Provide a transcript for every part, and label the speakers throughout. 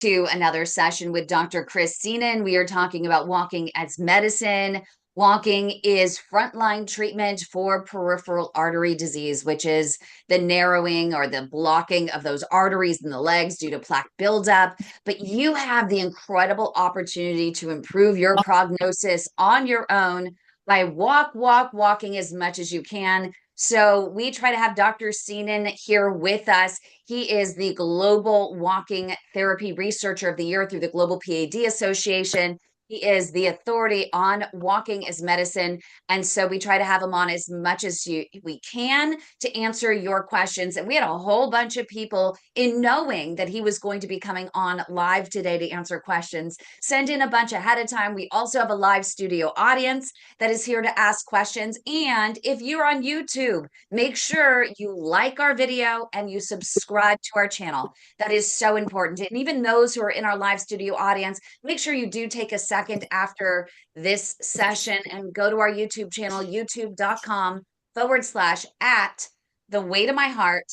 Speaker 1: To another session with Dr. Chris Seenan. We are talking about walking as medicine. Walking is frontline treatment for peripheral artery disease, which is the narrowing or the blocking of those arteries in the legs due to plaque buildup. But you have the incredible opportunity to improve your prognosis on your own by walking as much as you can. So we try to have Dr. Seenan here with us. He is the Global Walking Therapy Researcher of the Year through the Global PAD Association. He is the authority on walking as medicine. And so we try to have him on as much as we can to answer your questions. And we had a whole bunch of people, in knowing that he was going to be coming on live today to answer questions, send in a bunch ahead of time. We also have a live studio audience that is here to ask questions. And if you're on YouTube, make sure you like our video and you subscribe to our channel. That is so important. And even those who are in our live studio audience, make sure you do take a second after this session and go to our YouTube channel, youtube.com/at the way to my heart,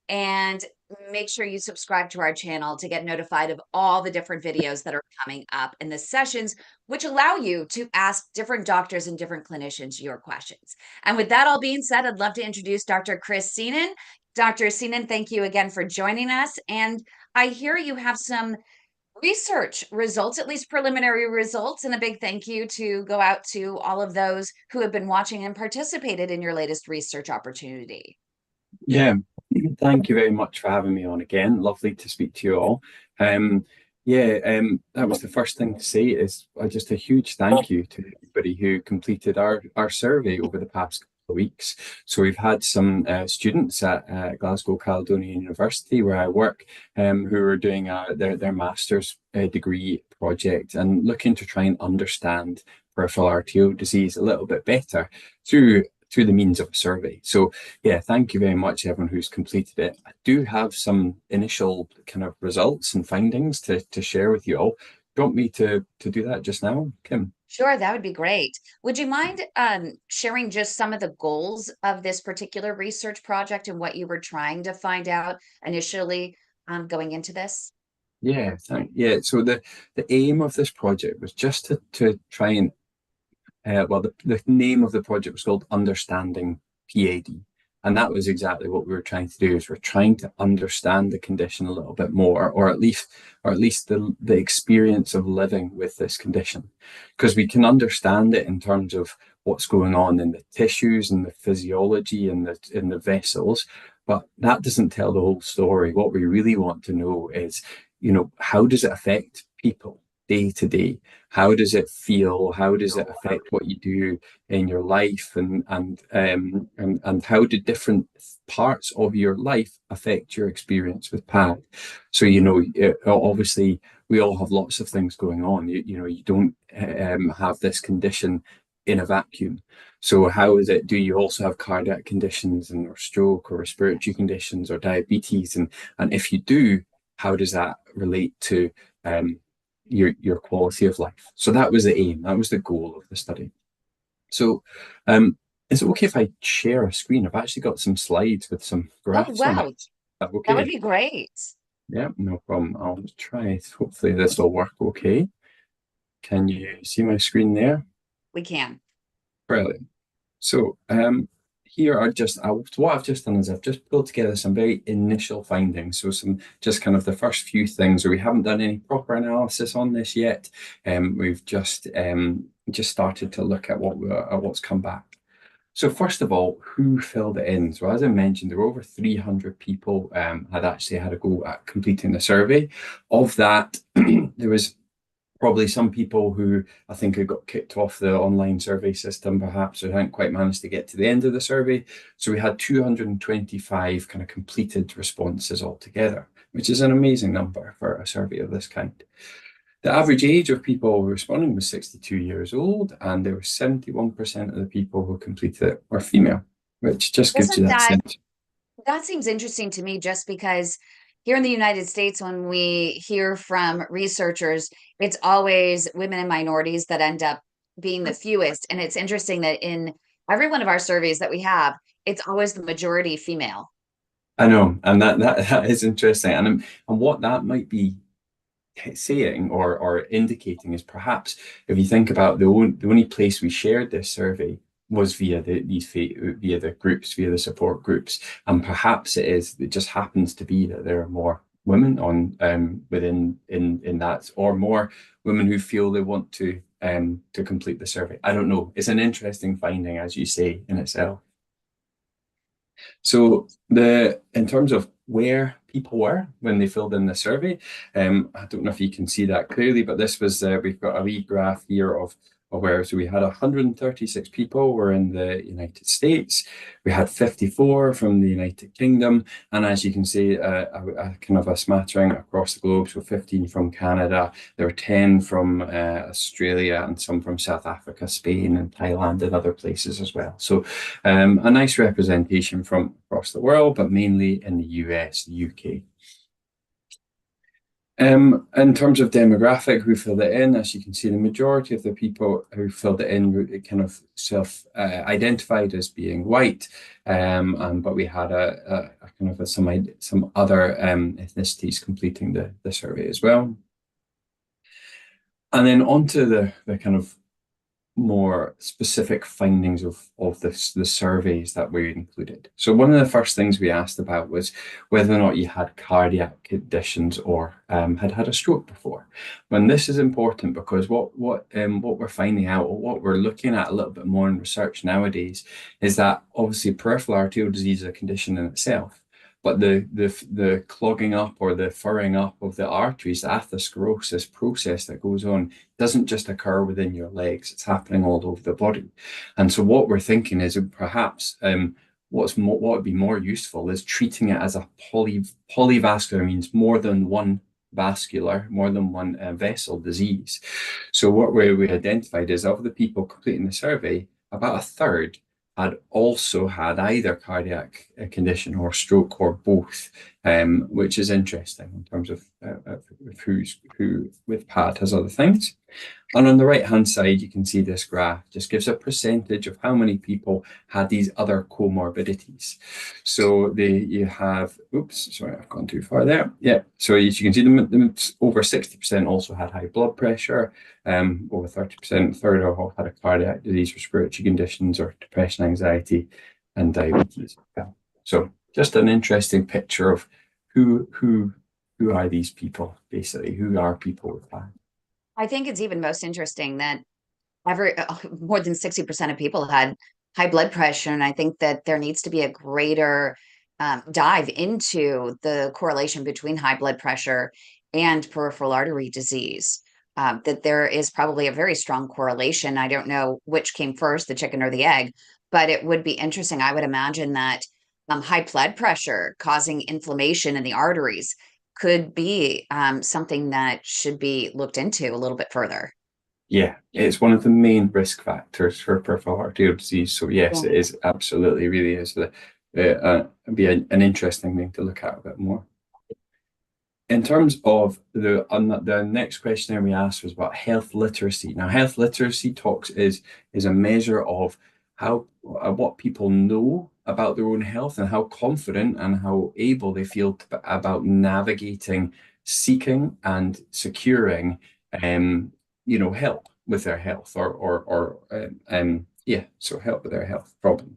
Speaker 1: and make sure you subscribe to our channel to get notified of all the different videos that are coming up in the sessions, which allow you to ask different doctors and different clinicians your questions. And with that all being said, I'd love to introduce Dr. Chris Seenan. Dr. Seenan, thank you again for joining us. And I hear you have some research results, at least preliminary results, and a big thank you to go out to all of those who have been watching and participated in your latest research opportunity.
Speaker 2: Yeah, thank you very much for having me on again. Lovely to speak to you all. That was the first thing to say is just a huge thank you to everybody who completed our survey over the past couple of weeks. So we've had some students at Glasgow Caledonian University, where I work, who are doing their master's degree project and looking to try and understand peripheral arterial disease a little bit better through the means of a survey. So yeah, thank you very much everyone who's completed it. I do have some initial kind of results and findings to share with you all. Do you want me to do that just now, Kim?
Speaker 1: Sure, that would be great. Would you mind sharing just some of the goals of this particular research project and what you were trying to find out initially going into this?
Speaker 2: Yeah, So the aim of this project was just to try and the name of the project was called Understanding PAD. And that was exactly what we were trying to do, is we're trying to understand the condition a little bit more, or at least the experience of living with this condition. Because we can understand it in terms of what's going on in the tissues and the physiology and in the vessels, but that doesn't tell the whole story. What we really want to know is, how does it affect people day to day? How does it feel? How does it affect what you do in your life? And how do different parts of your life affect your experience with PAD? So, obviously we all have lots of things going on. You don't have this condition in a vacuum. So how is it, do you also have cardiac conditions or stroke or respiratory conditions or diabetes? And if you do, how does that relate to your quality of life? So that was the aim, that was the goal of the study. So is it okay if I share a screen? I've actually got some slides with some graphs on
Speaker 1: Wow,
Speaker 2: it. Okay.
Speaker 1: that would be great.
Speaker 2: Yeah, no problem. I'll try. Hopefully this will work okay. Can you see my screen there?
Speaker 1: We can.
Speaker 2: Brilliant. So here are what I've just done is I've just pulled together some very initial findings. So some just kind of the first few things, where we haven't done any proper analysis on this yet. We've just started to look at what's come back. So first of all, who filled it in? So as I mentioned, there were over 300 people had actually had a go at completing the survey. Of that, there was probably some people who I think had got kicked off the online survey system, perhaps, or hadn't quite managed to get to the end of the survey. So we had 225 kind of completed responses altogether, which is an amazing number for a survey of this kind. The average age of people responding was 62 years old, and there were 71% of the people who completed it were female, which just gives you that sense.
Speaker 1: That seems interesting to me, just because here in the United States, when we hear from researchers, it's always women and minorities that end up being the fewest. And it's interesting that in every one of our surveys that we have, it's always the majority female.
Speaker 2: I know, and that is interesting, and what that might be saying or indicating is perhaps if you think about the only place we shared this survey was via via the groups, via the support groups, and perhaps it just happens to be that there are more women on within in that, or more women who feel they want to complete the survey. I don't know. It's an interesting finding, as you say, in itself. So in terms of where people were when they filled in the survey, I don't know if you can see that clearly, but this was we've got a wee graph here of where, so we had 136 people were in the United States, we had 54 from the United Kingdom, and as you can see, a kind of a smattering across the globe. So 15 from Canada, there were 10 from Australia, and some from South Africa, Spain, and Thailand, and other places as well. So a nice representation from across the world, but mainly in the US, the UK. In terms of demographic, who filled it in, as you can see, the majority of the people who filled it in were kind of self-identified as being white, but we had a kind of some other ethnicities completing the survey as well. And then onto the kind of more specific findings of the surveys that we included. So one of the first things we asked about was whether or not you had cardiac conditions or had had a stroke before. And this is important because what we're finding out, or what we're looking at a little bit more in research nowadays, is that obviously peripheral arterial disease is a condition in itself. But the clogging up or the furring up of the arteries, the atherosclerosis process that goes on, doesn't just occur within your legs, it's happening all over the body. And so what we're thinking is perhaps what would be more useful is treating it as a polyvascular, means more than one vessel disease. So what we identified is, of the people completing the survey, about a third had also had either cardiac condition or stroke or both, which is interesting in terms of who with PAD has other things. And on the right-hand side, you can see this graph just gives a percentage of how many people had these other comorbidities. So you have, oops, sorry, I've gone too far there. Yeah, so as you can see, them over 60% also had high blood pressure, over 30%, a third of all had a cardiac disease, respiratory conditions, or depression, anxiety, and diabetes. So just an interesting picture of who are these people, basically, who are people with PAD.
Speaker 1: I think it's even most interesting that more than 60% of people had high blood pressure. And I think that there needs to be a greater dive into the correlation between high blood pressure and peripheral artery disease. That there is probably a very strong correlation. I don't know which came first, the chicken or the egg, but it would be interesting. I would imagine that high blood pressure causing inflammation in the arteries could be something that should be looked into a little bit further.
Speaker 2: Yeah, it's one of the main risk factors for peripheral arterial disease. So yes, it is absolutely, really is be an interesting thing to look at a bit more. In terms of the next questionnaire we asked was about health literacy. Now, health literacy is a measure of how what people know about their own health and how confident and how able they feel about navigating, seeking, and securing help with their health or so help with their health problem.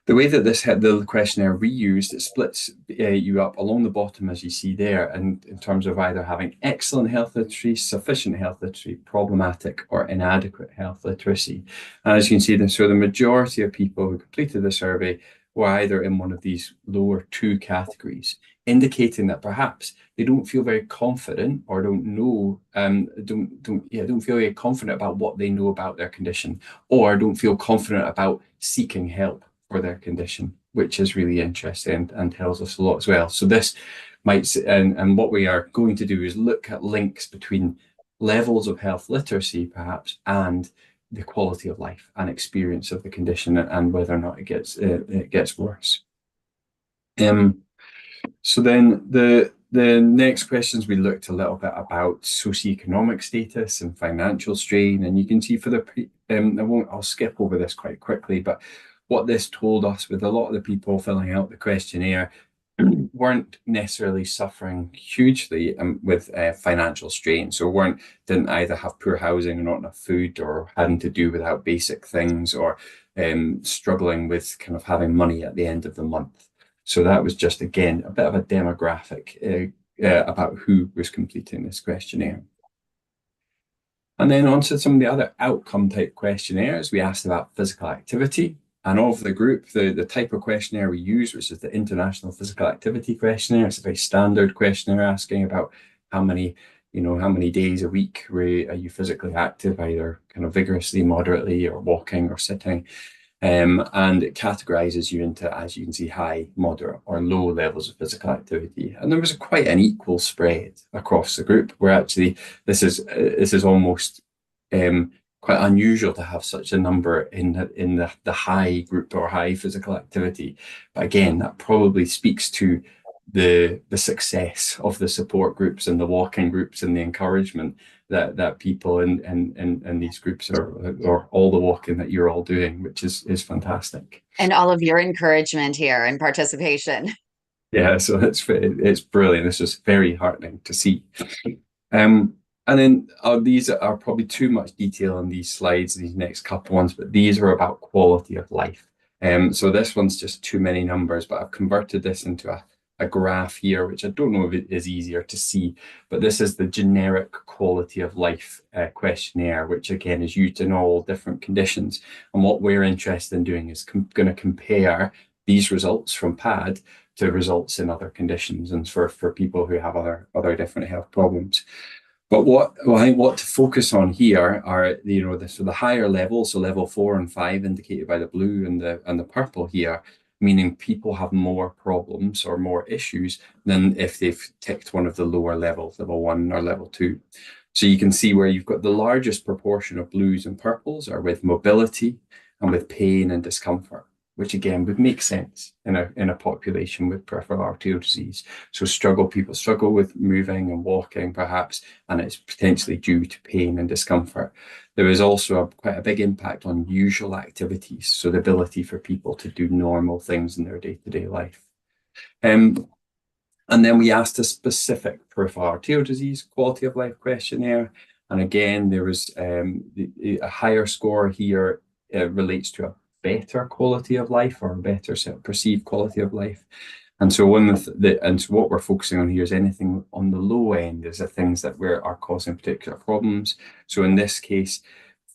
Speaker 2: The way that the questionnaire we used, it splits you up along the bottom, as you see there, and in terms of either having excellent health literacy, sufficient health literacy, problematic, or inadequate health literacy. And as you can see, so the majority of people who completed the survey were either in one of these lower two categories, indicating that perhaps they don't feel very confident or don't feel very confident about what they know about their condition, or don't feel confident about seeking help for their condition, which is really interesting and tells us a lot as well. So this might, and what we are going to do is look at links between levels of health literacy, perhaps, and the quality of life and experience of the condition, and whether or not it gets worse. So then the next questions, we looked a little bit about socioeconomic status and financial strain, and you can see for I'll skip over this quite quickly, but what this told us with a lot of the people filling out the questionnaire, weren't necessarily suffering hugely with financial strain. So didn't either have poor housing or not enough food, or having to do without basic things, or struggling with kind of having money at the end of the month. So that was just, again, a bit of a demographic about who was completing this questionnaire. And then on to some of the other outcome type questionnaires. We asked about physical activity. And of the group, the type of questionnaire we use, which is the International Physical Activity Questionnaire. It's a very standard questionnaire asking about how many days a week are you physically active, either kind of vigorously, moderately, or walking or sitting. And it categorizes you into, as you can see, high, moderate, or low levels of physical activity. And there was quite an equal spread across the group, where actually this is almost quite unusual to have such a number in the high group or high physical activity. But again, that probably speaks to the success of the support groups and the walking groups and the encouragement that people in these groups or all the walking that you're all doing, which is fantastic.
Speaker 1: And all of your encouragement here and participation.
Speaker 2: Yeah, so it's brilliant. This is very heartening to see. And then these are probably too much detail on these slides, these next couple ones, but these are about quality of life. So this one's just too many numbers, but I've converted this into a graph here, which I don't know if it is easier to see, but this is the generic quality of life questionnaire, which again is used in all different conditions. And what we're interested in doing is going to compare these results from PAD to results in other conditions and for people who have other different health problems. But I think what to focus on here are the higher levels, so level 4 and 5 indicated by the blue and the purple here, meaning people have more problems or more issues than if they've ticked one of the lower levels, level 1 or level 2. So you can see where you've got the largest proportion of blues and purples are with mobility and with pain and discomfort, which again would make sense in a population with peripheral arterial disease. So people struggle with moving and walking perhaps, and it's potentially due to pain and discomfort. There is also quite a big impact on usual activities, so the ability for people to do normal things in their day-to-day life. And then we asked a specific peripheral arterial disease quality of life questionnaire. And again, there was a higher score here relates to a better quality of life or a better perceived quality of life. And so what we're focusing on here is anything on the low end is the things that are causing particular problems. So in this case,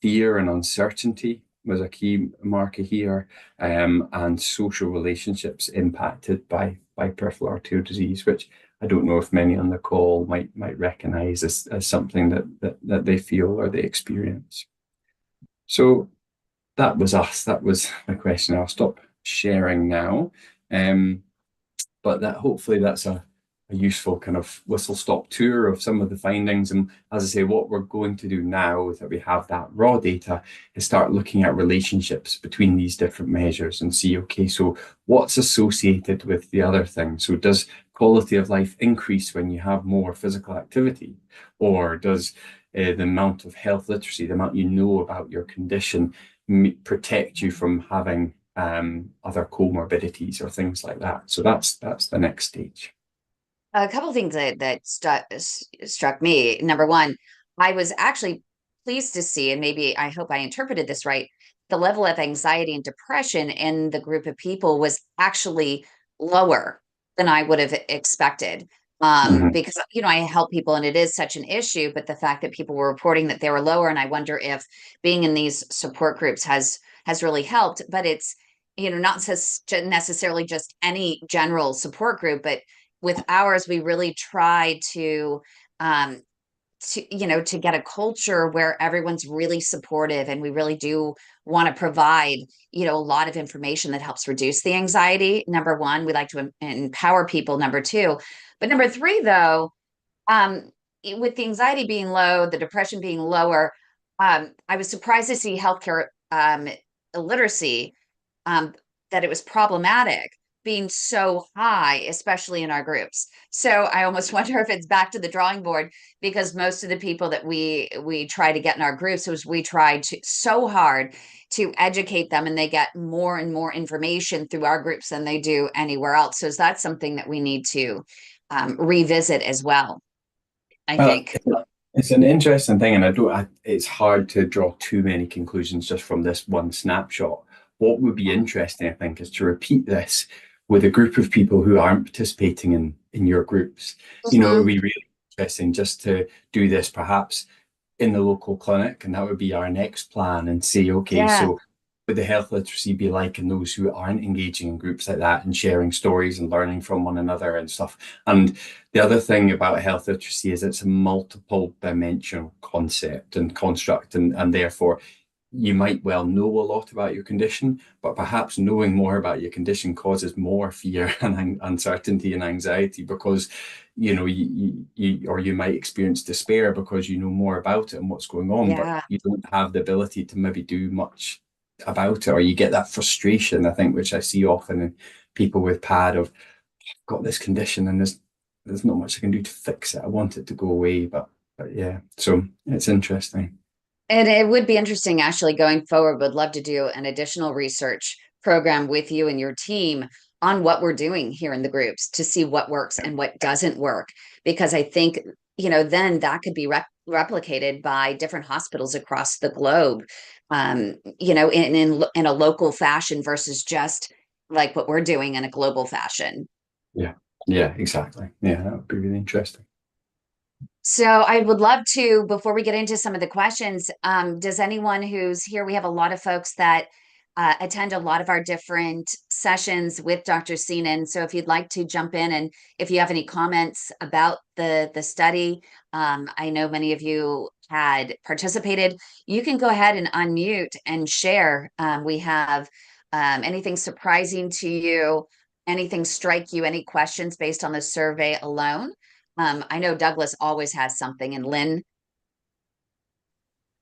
Speaker 2: fear and uncertainty was a key marker here, and social relationships impacted by peripheral arterial disease, which I don't know if many on the call might recognize as something that they feel or they experience. So that was us. That was the question. I'll stop sharing now. But hopefully that's a useful kind of whistle-stop tour of some of the findings. And as I say, what we're going to do now that we have that raw data is start looking at relationships between these different measures and see, okay, so what's associated with the other thing? So does quality of life increase when you have more physical activity? Or does the amount of health literacy, the amount you know about your condition, protect you from having other comorbidities or things like that? So that's the next stage.
Speaker 1: A couple of things that struck me. Number one, I was actually pleased to see, and maybe I hope I interpreted this right, the level of anxiety and depression in the group of people was actually lower than I would have expected. Because I help people and it is such an issue, but the fact that people were reporting that they were lower, and I wonder if being in these support groups has really helped. But it's not necessarily just any general support group, but with ours, we really try to get a culture where everyone's really supportive, and we really do want to provide, a lot of information that helps reduce the anxiety. Number one, we like to empower people. Number two, but number three, though, with the anxiety being low, the depression being lower, I was surprised to see healthcare literacy, that it was problematic, being so high, especially in our groups. So I almost wonder if it's back to the drawing board, because most of the people that we try to get in our groups was we tried to so hard to educate them, and they get more and more information through our groups than they do anywhere else. So that's something that we need to revisit as well, I
Speaker 2: Well,
Speaker 1: think.
Speaker 2: it's an interesting thing, and it's hard to draw too many conclusions just from this one snapshot. What would be interesting, I think, is to repeat this with a group of people who aren't participating in your groups. You know, it would be really interesting just to do this perhaps in the local clinic, and that would be our next plan, and say, okay,
Speaker 1: Yeah.
Speaker 2: so would the health literacy be like in those who aren't engaging in groups like that and sharing stories and learning from one another and stuff? And the other thing about health literacy is it's a multiple dimensional concept and construct, and therefore you might well know a lot about your condition, but perhaps knowing more about your condition causes more fear and uncertainty and anxiety, because you know you might experience despair because you know more about it and what's going on, but
Speaker 1: Yeah.
Speaker 2: you don't have the ability to maybe do much about it, or you get that frustration, I think, which I see often in people with PAD of, I've got this condition and there's not much I can do to fix it. I want it to go away, but yeah, so it's interesting.
Speaker 1: And it would be interesting, actually, going forward. Would love to do an additional research program with you and your team on what we're doing here in the groups to see what works and what doesn't work. Because I think, then that could be replicated by different hospitals across the globe, in a local fashion versus just like what we're doing in a global fashion.
Speaker 2: Yeah, yeah, exactly. Yeah, that would be really interesting.
Speaker 1: So I would love to, before we get into some of the questions, does anyone who's here, we have a lot of folks that attend a lot of our different sessions with Dr. Seenan. So if you'd like to jump in, and if you have any comments about the study, I know many of you had participated, you can go ahead and unmute and share. We have anything surprising to you, anything strike you, any questions based on the survey alone. I know Douglas always has something, and Lynn,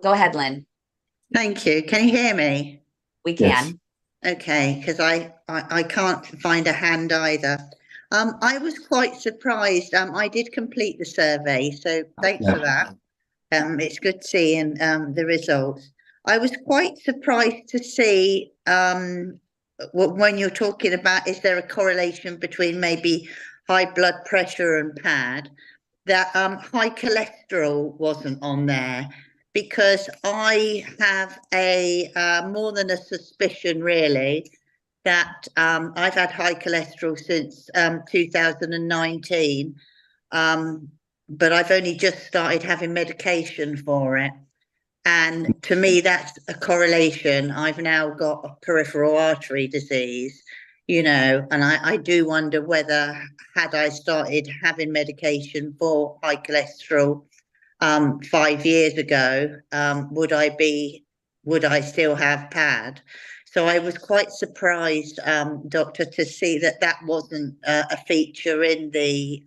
Speaker 1: go ahead, Lynn.
Speaker 3: Thank you. Can you hear me?
Speaker 1: We
Speaker 2: Yes.
Speaker 1: can.
Speaker 3: Okay, because I can't find a hand either. I was quite surprised. I did complete the survey, so thanks
Speaker 2: Yeah.
Speaker 3: for that. It's good seeing the results. I was quite surprised to see when you're talking about, is there a correlation between maybe high blood pressure and PAD, that high cholesterol wasn't on there, because I have a more than a suspicion, really, that I've had high cholesterol since 2019, but I've only just started having medication for it. And to me, that's a correlation. I've now got a peripheral artery disease, and I do wonder whether, had I started having medication for high cholesterol 5 years ago, would I still have PAD? So I was quite surprised, doctor, to see that wasn't a feature in the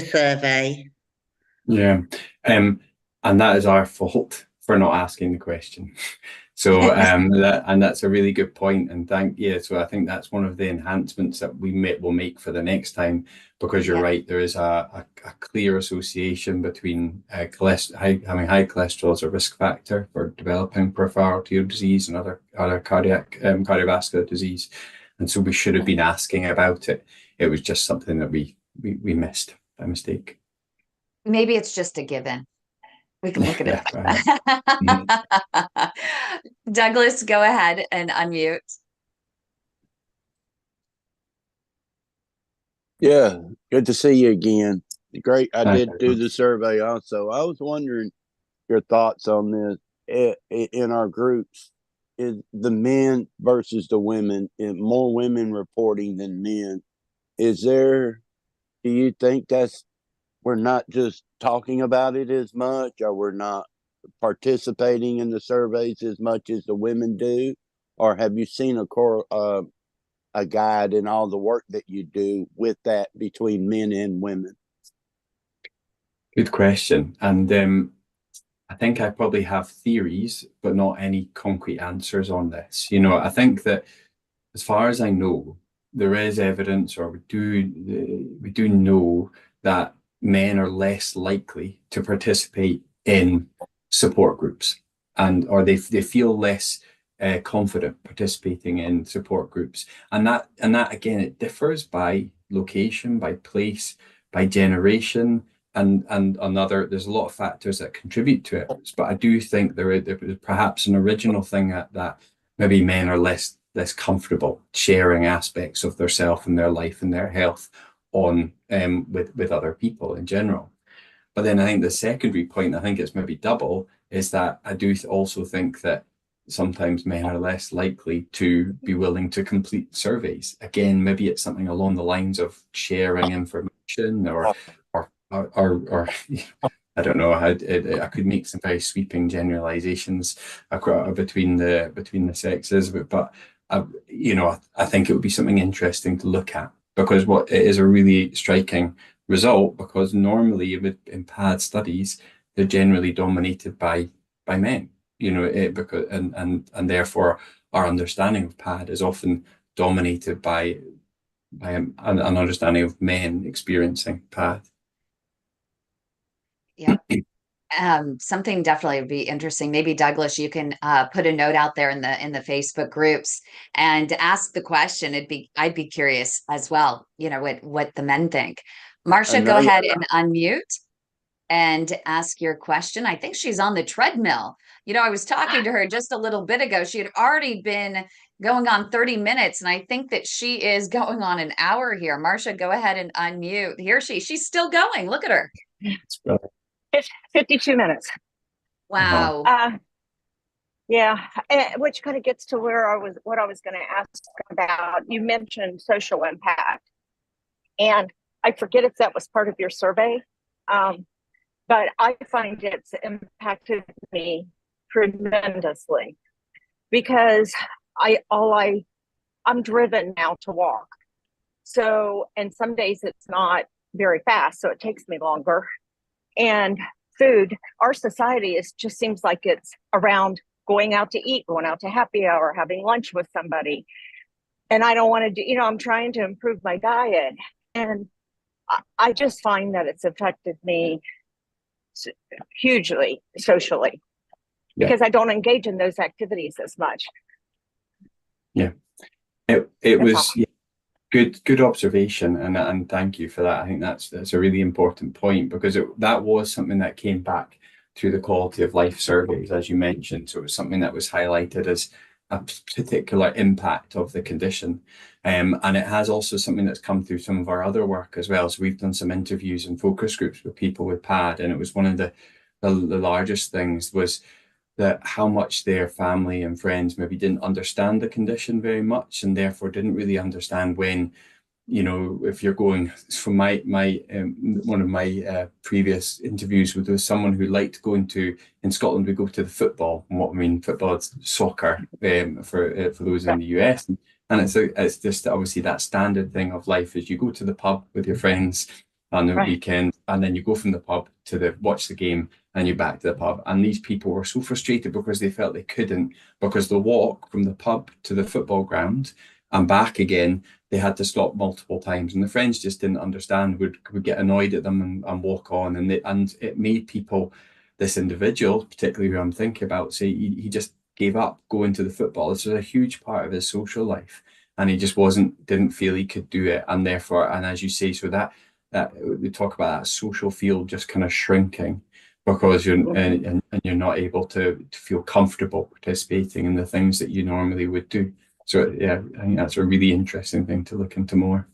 Speaker 3: survey.
Speaker 2: Yeah. And that is our fault for not asking the question. So that's a really good point. And so I think that's one of the enhancements that will make for the next time, because you're right, there is a clear association between having high cholesterol as a risk factor for developing peripheral arterial disease and other cardiovascular disease. And so we should have been asking about it. It was just something that we missed by mistake.
Speaker 1: Maybe it's just a given. We can look at it. Douglas, go ahead and unmute.
Speaker 4: Yeah, good to see you again. Great. I did do the survey also. I was wondering your thoughts on this in our groups. Is the men versus the women, more women reporting than men? Do you think we're not just talking about it as much, or we're not participating in the surveys as much as the women do? Or have you seen a guide in all the work that you do with that between men and women?
Speaker 2: Good question. And I think I probably have theories, but not any concrete answers on this. I think that, as far as I know, there is evidence, or we do know that men are less likely to participate in support groups, or they feel less confident participating in support groups, and that again, it differs by location, by place, by generation, and another. There's a lot of factors that contribute to it, but I do think there is perhaps an original thing that maybe men are less comfortable sharing aspects of their self and their life and their health on with other people in general. But then I think the secondary point, I think it's maybe double, is that I do also think that sometimes men are less likely to be willing to complete surveys. Again, maybe it's something along the lines of sharing information, or I don't know. I could make some very sweeping generalizations between the sexes, but I think it would be something interesting to look at, because what it is a really striking result, because normally in PAD studies, they're generally dominated by men, because and therefore our understanding of PAD is often dominated by an understanding of men experiencing PAD.
Speaker 1: Yeah. Something definitely would be interesting. Maybe Douglas, you can put a note out there in the Facebook groups and ask the question. I'd be curious as well, what the men think. Marcia, go ahead and unmute and ask your question. I think she's on the treadmill. I was talking to her just a little bit ago. She had already been going on 30 minutes, and I think that she is going on an hour here. Marcia, go ahead and unmute. Here she's still going. Look at her.
Speaker 5: It's 52 minutes.
Speaker 1: Wow.
Speaker 5: Yeah, which kind of gets to what I was going to ask about. You mentioned social impact, and I forget if that was part of your survey, but I find it's impacted me tremendously, because I'm driven now to walk. So, and some days it's not very fast, so it takes me longer. And food, our society just seems like it's around going out to eat, going out to happy hour, having lunch with somebody. And I don't want to do, I'm trying to improve my diet. And I just find that it's affected me hugely socially, because I don't engage in those activities as much.
Speaker 2: Yeah, it was good observation, and thank you for that. I think that's a really important point, because that was something that came back through the quality of life surveys, as you mentioned. So it was something that was highlighted as a particular impact of the condition, and it has also something that's come through some of our other work as well. So we've done some interviews and focus groups with people with PAD, and it was one of the largest things was that how much their family and friends maybe didn't understand the condition very much, and therefore didn't really understand when, if you're going from my one of my previous interviews with someone who liked going to, in Scotland, we go to the football, and what I mean football, it's soccer for those in the US, and it's just obviously that standard thing of life is you go to the pub with your friends on the weekend, and then you go from the pub to watch the game, and you're back to the pub. And these people were so frustrated because they felt they couldn't, because the walk from the pub to the football ground and back again, they had to stop multiple times, and the friends just didn't understand, would get annoyed at them and walk on, and it made people, this individual particularly who I'm thinking about, say he just gave up going to the football. This was a huge part of his social life, and he just didn't feel he could do it, and therefore, and as you say, so that we talk about that social field just kind of shrinking, because you're not able to feel comfortable participating in the things that you normally would do. So yeah, I think that's a really interesting thing to look into more.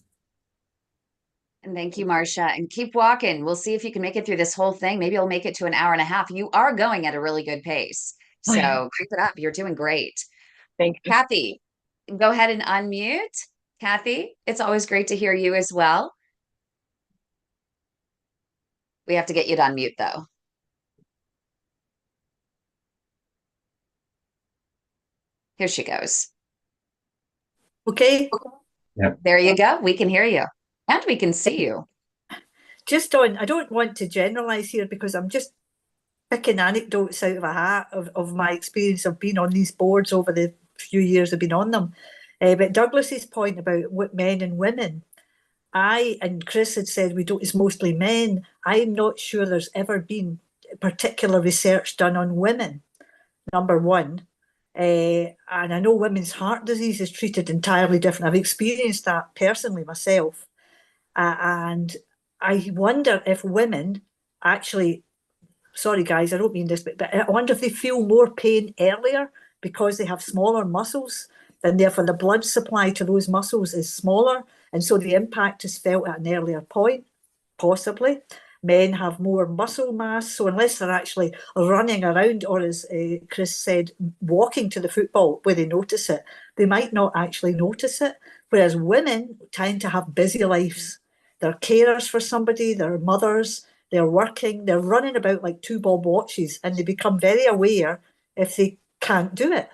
Speaker 1: And thank you, Marcia, and keep walking. We'll see if you can make it through this whole thing. Maybe you'll make it to an hour and a half. You are going at a really good pace, so keep it up. You're doing great.
Speaker 5: Thank you.
Speaker 1: Kathy, go ahead and unmute. Kathy, it's always great to hear you as well. We have to get you to unmute, though. Here she goes.
Speaker 6: Okay.
Speaker 2: Yeah.
Speaker 1: There you go. We can hear you, and we can see you.
Speaker 6: I don't want to generalize here, because I'm just picking anecdotes out of a hat of my experience of being on these boards over the few years I've been on them. But Douglas's point about men and women, and Chris had said it's mostly men. I'm not sure there's ever been particular research done on women, number one. And I know women's heart disease is treated entirely different. I've experienced that personally myself. And I wonder if women actually, sorry guys, I don't mean this, but I wonder if they feel more pain earlier because they have smaller muscles, and therefore the blood supply to those muscles is smaller, and so the impact is felt at an earlier point, possibly. Men have more muscle mass, so unless they're actually running around, or as Chris said, walking to the football where they notice it, they might not actually notice it. Whereas women tend to have busy lives. They're carers for somebody, they're mothers, they're working, they're running about like two bob watches, and they become very aware if they can't do it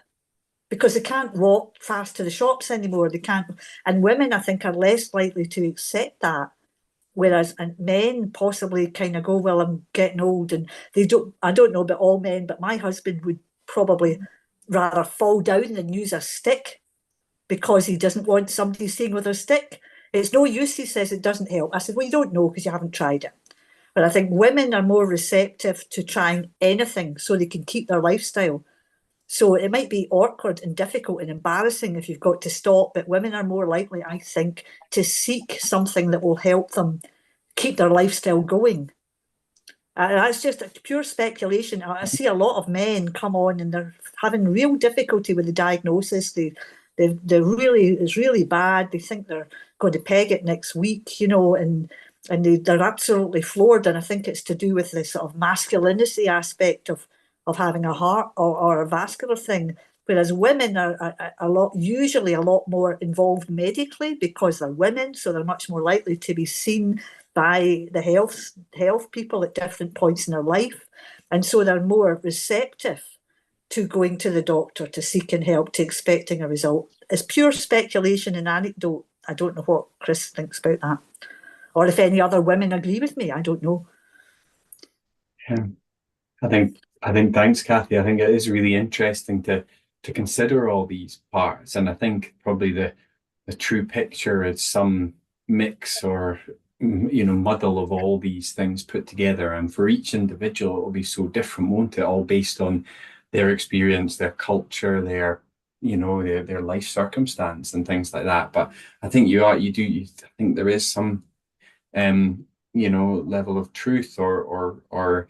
Speaker 6: because they can't walk fast to the shops anymore. They can't, and women, I think, are less likely to accept that. Whereas men possibly kind of go, well, I'm getting old, and they don't. I don't know about all men, but my husband would probably rather fall down than use a stick because he doesn't want somebody staying with a stick. It's no use, he says, it doesn't help. I said, well, you don't know because you haven't tried it. But I think women are more receptive to trying anything so they can keep their lifestyle. So it might be awkward and difficult and embarrassing if you've got to stop, but women are more likely, I think, to seek something that will help them keep their lifestyle going. That's just a pure speculation. I see a lot of men come on and they're having real difficulty with the diagnosis. They're really, it's really bad. They think they're going to peg it next week, and they're absolutely floored. And I think it's to do with this sort of masculinity aspect of having a heart or a vascular thing. Whereas women are usually a lot more involved medically because they're women, so they're much more likely to be seen by the health people at different points in their life, and so they're more receptive to going to the doctor, to seeking help, to expecting a result. It's pure speculation and anecdote. I don't know what Chris thinks about that, or if any other women agree with me. I don't know.
Speaker 2: Yeah. I think thanks, Kathy. I think it is really interesting to consider all these parts, and I think probably the true picture is some mix or muddle of all these things put together, and for each individual it will be so different, won't it? All based on their experience, their culture, their life circumstance and things like that. But I think I think there is some level of truth or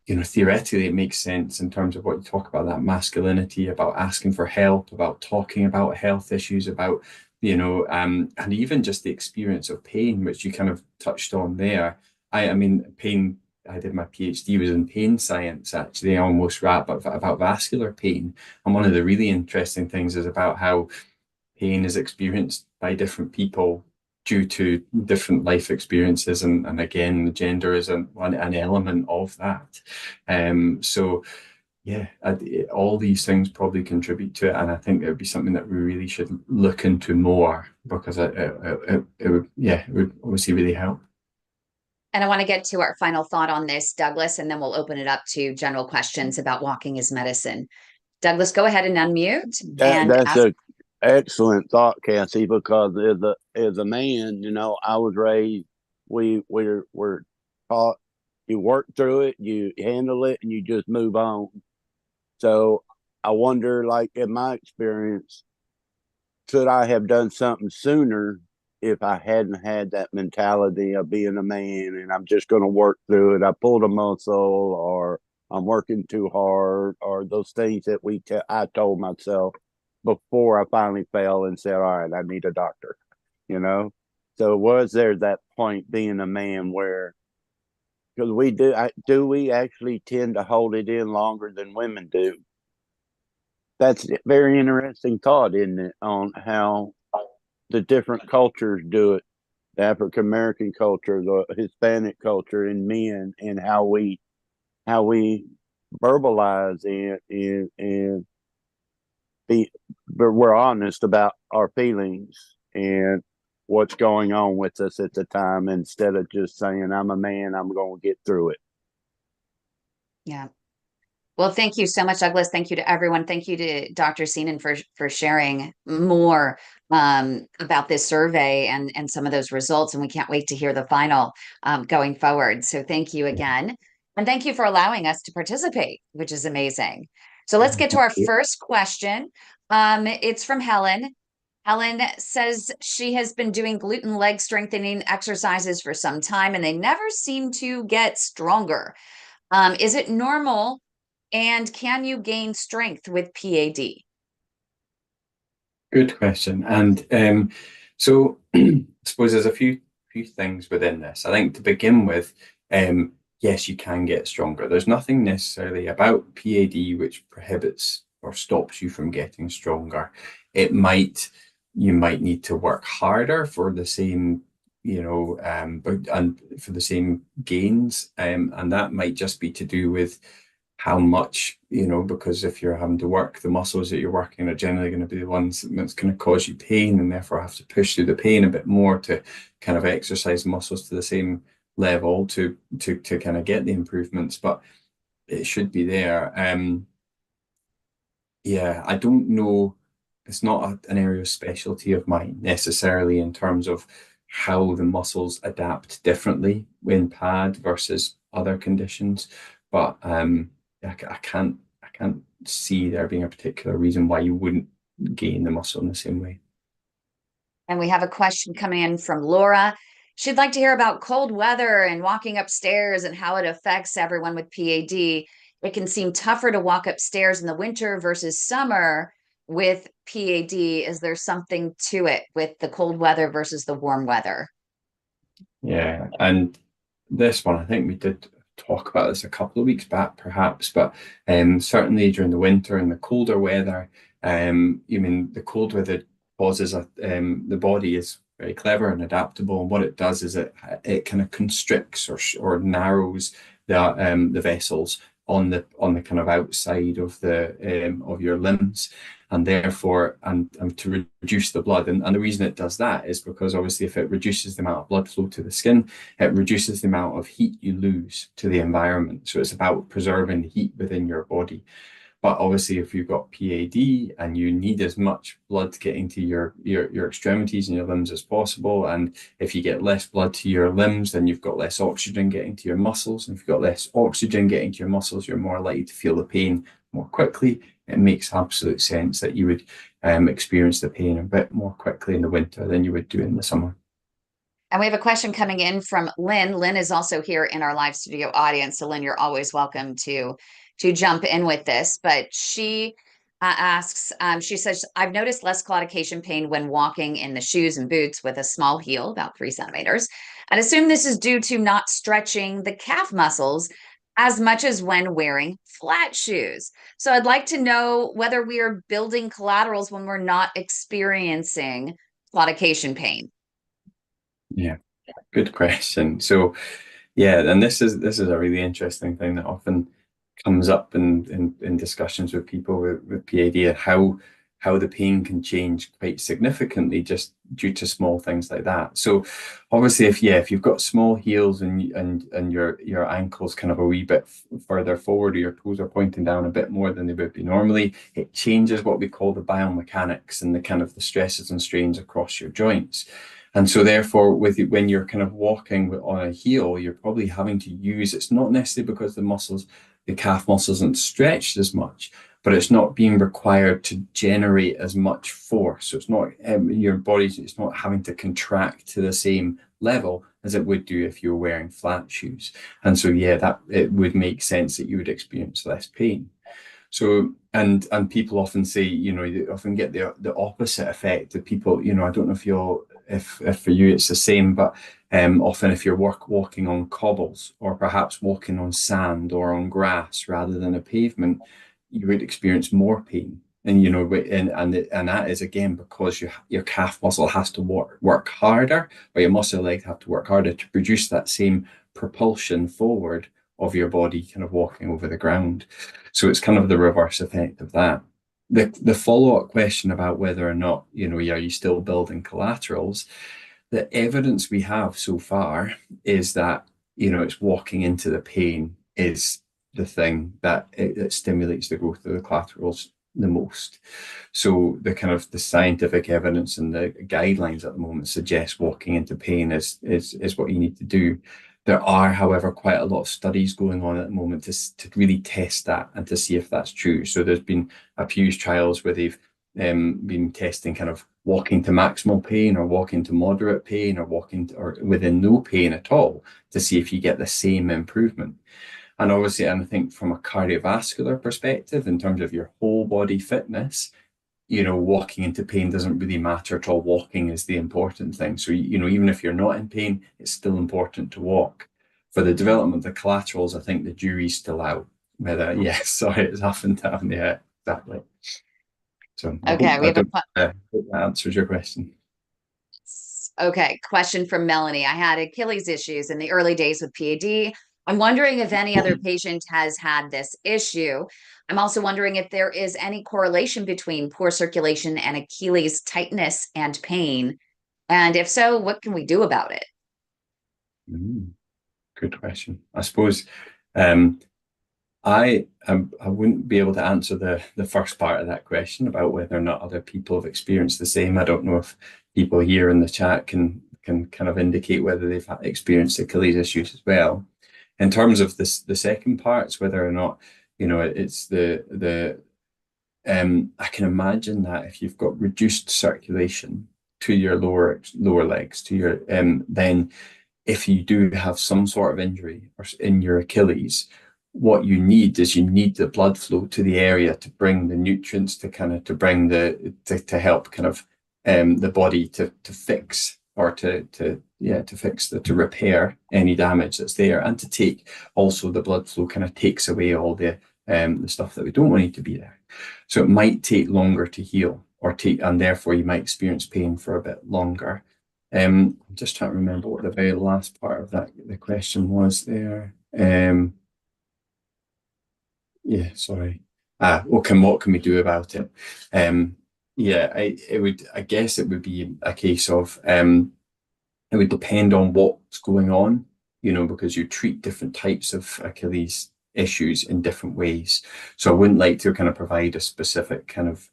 Speaker 2: theoretically it makes sense in terms of what you talk about, that masculinity, about asking for help, about talking about health issues, about, and even just the experience of pain, which you kind of touched on there. I mean, pain, I did my PhD was in pain science, actually, almost right, but about vascular pain. And one of the really interesting things is about how pain is experienced by different people due to different life experiences, and again, the gender is an element of that. So yeah, all these things probably contribute to it, and I think it would be something that we really should look into more, because it would obviously really help.
Speaker 1: And I want to get to our final thought on this, Douglas, and then we'll open it up to general questions about walking as medicine. Douglas, go ahead and unmute.
Speaker 4: That's an excellent thought, Cassie, because as a man, I was raised, we're taught you work through it, you handle it, and you just move on. So I wonder, like in my experience, could I have done something sooner if I hadn't had that mentality of being a man and I'm just going to work through it? I pulled a muscle, or I'm working too hard, or those things that I told myself before I finally fell and said, all right, I need a doctor, So was there that point being a man where, because we actually tend to hold it in longer than women do? That's a very interesting thought, isn't it, on how the different cultures do it, the African American culture, the Hispanic culture, and men, and how we verbalize and but we're honest about our feelings and what's going on with us at the time, instead of just saying, I'm a man, I'm going to get through it.
Speaker 1: Yeah. Well, thank you so much, Douglas. Thank you to everyone. Thank you to Dr. Seenan for sharing more about this survey and some of those results. And we can't wait to hear the final going forward. So thank you again. And thank you for allowing us to participate, which is amazing. So let's get to our first question. It's from Helen. Helen says she has been doing gluten leg strengthening exercises for some time and they never seem to get stronger. Is it normal? And can you gain strength with PAD?
Speaker 2: Good question. And so I suppose there's a few things within this. I think to begin with, yes, you can get stronger. There's nothing necessarily about PAD which prohibits or stops you from getting stronger. You might need to work harder for the same, and for the same gains. And that might just be to do with how much, because if you're having to work, the muscles that you're working are generally going to be the ones that's going to cause you pain, and therefore have to push through the pain a bit more to kind of exercise muscles to the same level to kind of get the improvements. But it should be there. Yeah, I don't know. It's not an area of specialty of mine necessarily in terms of how the muscles adapt differently in PAD versus other conditions, but I can't see there being a particular reason why you wouldn't gain the muscle in the same way.
Speaker 1: And we have a question coming in from Laura. She'd like to hear about cold weather and walking upstairs and how it affects everyone with PAD. It can seem tougher to walk upstairs in the winter versus summer with PAD. Is there something to it with the cold weather versus the warm weather?
Speaker 2: Yeah, and this one, I think we did talk about this a couple of weeks back, perhaps, but certainly during the winter and the colder weather, the cold weather causes the body is very clever and adaptable, and what it does is it kind of constricts or narrows the vessels on the kind of outside of the of your limbs, and therefore and to reduce the blood. And the reason it does that is because obviously if it reduces the amount of blood flow to the skin, it reduces the amount of heat you lose to the environment. So it's about preserving the heat within your body. But obviously, if you've got PAD and you need as much blood getting to your extremities and your limbs as possible, and if you get less blood to your limbs, then you've got less oxygen getting to your muscles. And if you've got less oxygen getting to your muscles, you're more likely to feel the pain more quickly. It makes absolute sense that you would experience the pain a bit more quickly in the winter than you would do in the summer.
Speaker 1: And we have a question coming in from Lynn. Lynn is also here in our live studio audience. So Lynn, you're always welcome to jump in with this. But she asks, she says, I've noticed less claudication pain when walking in the shoes and boots with a small heel, about 3 centimeters. I'd assume this is due to not stretching the calf muscles as much as when wearing flat shoes. So I'd like to know whether we are building collaterals when we're not experiencing claudication pain.
Speaker 2: Yeah, good question. So yeah, and this is a really interesting thing that often comes up in discussions with people with PAD, and how the pain can change quite significantly just due to small things like that. So obviously if you've got small heels and your ankles kind of a wee bit further forward, or your toes are pointing down a bit more than they would be normally, it changes what we call the biomechanics and the kind of the stresses and strains across your joints. And so therefore, when you're kind of walking on a heel, you're probably having to use, it's not necessarily because the calf muscle isn't stretched as much, but it's not being required to generate as much force. So it's not your body, it's not having to contract to the same level as it would do if you were wearing flat shoes. And so, yeah, that it would make sense that you would experience less pain. So, and people often say, you often get the opposite effect of people, I don't know if for you it's the same, but often if you're walking on cobbles, or perhaps walking on sand or on grass rather than a pavement, you would experience more pain. And and that is again because your calf muscle has to work harder, or your muscle leg have to work harder to produce that same propulsion forward of your body kind of walking over the ground. So it's kind of the reverse effect of that. The follow-up question about whether or not, are you still building collaterals? The evidence we have so far is that, it's walking into the pain is the thing that it stimulates the growth of the collaterals the most. So the scientific evidence and the guidelines at the moment suggest walking into pain is what you need to do. There are, however, quite a lot of studies going on at the moment to really test that and to see if that's true. So there's been a few trials where they've been testing kind of walking to maximal pain or walking to moderate pain or walking to, or within no pain at all to see if you get the same improvement. And obviously, and I think from a cardiovascular perspective, in terms of your whole body fitness, walking into pain doesn't really matter at all. Walking is the important thing. So, even if you're not in pain, it's still important to walk. For the development of the collaterals, I think the jury's still out. Whether, yes, sorry, it's up and down. Yeah, exactly. So,
Speaker 1: Okay, we have
Speaker 2: hope that answers your question.
Speaker 1: Okay, question from Melanie. I had Achilles issues in the early days with PAD. I'm wondering if any other patient has had this issue. I'm also wondering if there is any correlation between poor circulation and Achilles tightness and pain. And if so, what can we do about it?
Speaker 2: Good question. I suppose I wouldn't be able to answer the first part of that question about whether or not other people have experienced the same. I don't know if people here in the chat can kind of indicate whether they've experienced Achilles issues as well. In terms of the second part, it's whether or not, it's I can imagine that if you've got reduced circulation to your lower legs, to your then if you do have some sort of injury or in your Achilles, what you need is the blood flow to the area to bring the nutrients to help kind of the body to fix or to repair any damage that's there, and to take also the blood flow kind of takes away all the stuff that we don't want it to be there. So it might take longer to heal and therefore you might experience pain for a bit longer. I'm just trying to remember what the very last part of the question was there. Yeah, sorry. What can we do about it? I guess it would be a case of it would depend on what's going on, because you treat different types of Achilles issues in different ways. So I wouldn't like to kind of provide a specific kind of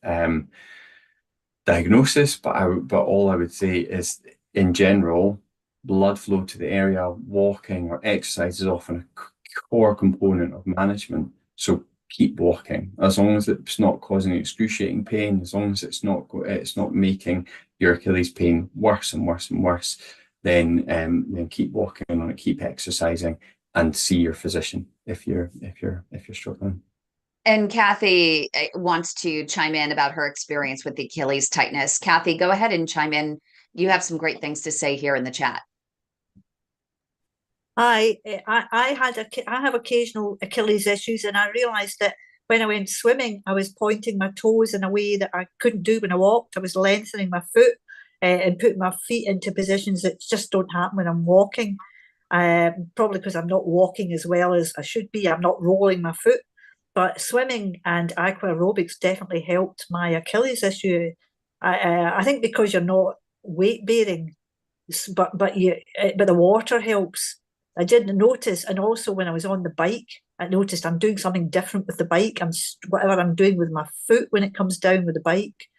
Speaker 2: diagnosis, but all I would say is, in general, blood flow to the area, walking or exercise is often a core component of management. So keep walking, as long as it's not causing excruciating pain, as long as it's not making your Achilles pain worse and worse and worse, then keep walking on it, keep exercising, and see your physician if you're struggling.
Speaker 1: And Kathy wants to chime in about her experience with the Achilles tightness. Kathy, go ahead and chime in. You have some great things to say here in the chat.
Speaker 6: I have occasional Achilles issues, and I realised that when I went swimming, I was pointing my toes in a way that I couldn't do when I walked. I was lengthening my foot and putting my feet into positions that just don't happen when I'm walking. Probably because I'm not walking as well as I should be. I'm not rolling my foot. But swimming and aqua aerobics definitely helped my Achilles issue. I think because you're not weight bearing, but the water helps. I didn't notice, and also when I was on the bike, I noticed I'm doing something different with the bike. Whatever I'm doing with my foot when it comes down with the bike,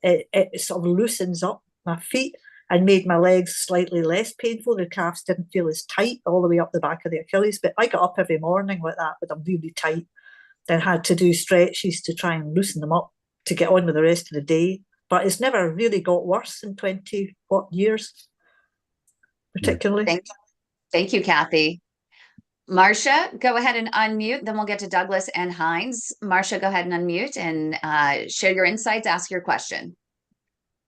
Speaker 6: it sort of loosens up my feet and made my legs slightly less painful. The calves didn't feel as tight all the way up the back of the Achilles. But I got up every morning like that with them really tight. Then had to do stretches to try and loosen them up to get on with the rest of the day. But it's never really got worse in 20 years, particularly.
Speaker 1: Thank you, Kathy. Marcia, go ahead and unmute. Then we'll get to Douglas and Hines. Marcia, go ahead and unmute and share your insights, ask your question.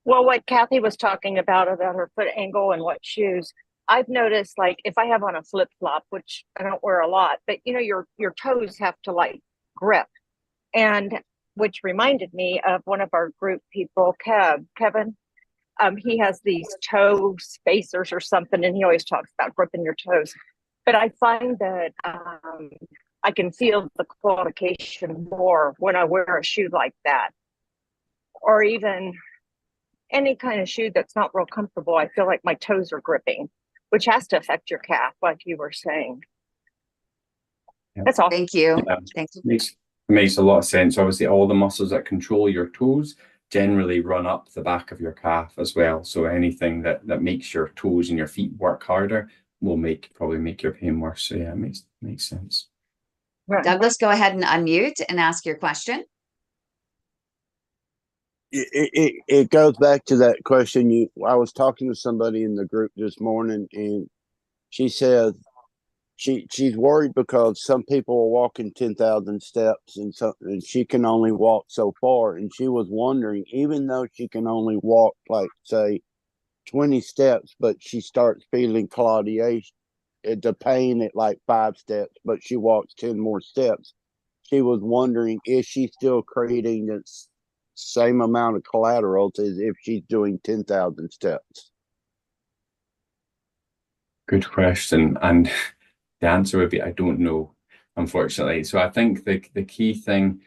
Speaker 5: Well, what Kathy was talking about her foot angle and what shoes, I've noticed, like if I have on a flip flop, which I don't wear a lot, but your toes have to like grip, and which reminded me of one of our group people, Kevin. He has these toe spacers or something, and he always talks about gripping your toes. But I find that I can feel the qualification more when I wear a shoe like that, or even any kind of shoe that's not real comfortable. I feel like my toes are gripping, which has to affect your calf, like you were saying. That's all.
Speaker 1: Thank you.
Speaker 2: Yeah.
Speaker 1: Thank you.
Speaker 2: Makes a lot of sense. Obviously, all the muscles that control your toes generally run up the back of your calf as well. So anything that makes your toes and your feet work harder will probably make your pain worse. So yeah, it makes sense.
Speaker 5: Right.
Speaker 1: Douglas, go ahead and unmute and ask your question.
Speaker 4: It goes back to that question. I was talking to somebody in the group this morning, and she said she's worried because some people are walking 10,000 steps, and she can only walk so far. And she was wondering, even though she can only walk like say 20 steps, but she starts feeling claudiation, the pain at like 5 steps, but she walks 10 more steps. She was wondering, is she still creating the same amount of collaterals as if she's doing 10,000 steps?
Speaker 2: Good question. And the answer would be, I don't know, unfortunately. So I think the key thing,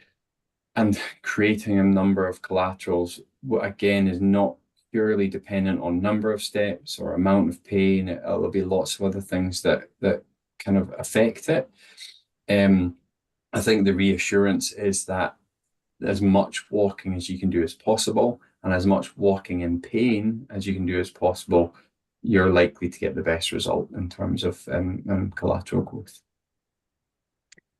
Speaker 2: and creating a number of collaterals, again, is not purely dependent on number of steps or amount of pain. There'll be lots of other things that kind of affect it. I think the reassurance is that as much walking as you can do as possible, and as much walking in pain as you can do as possible, you're likely to get the best result in terms of collateral growth.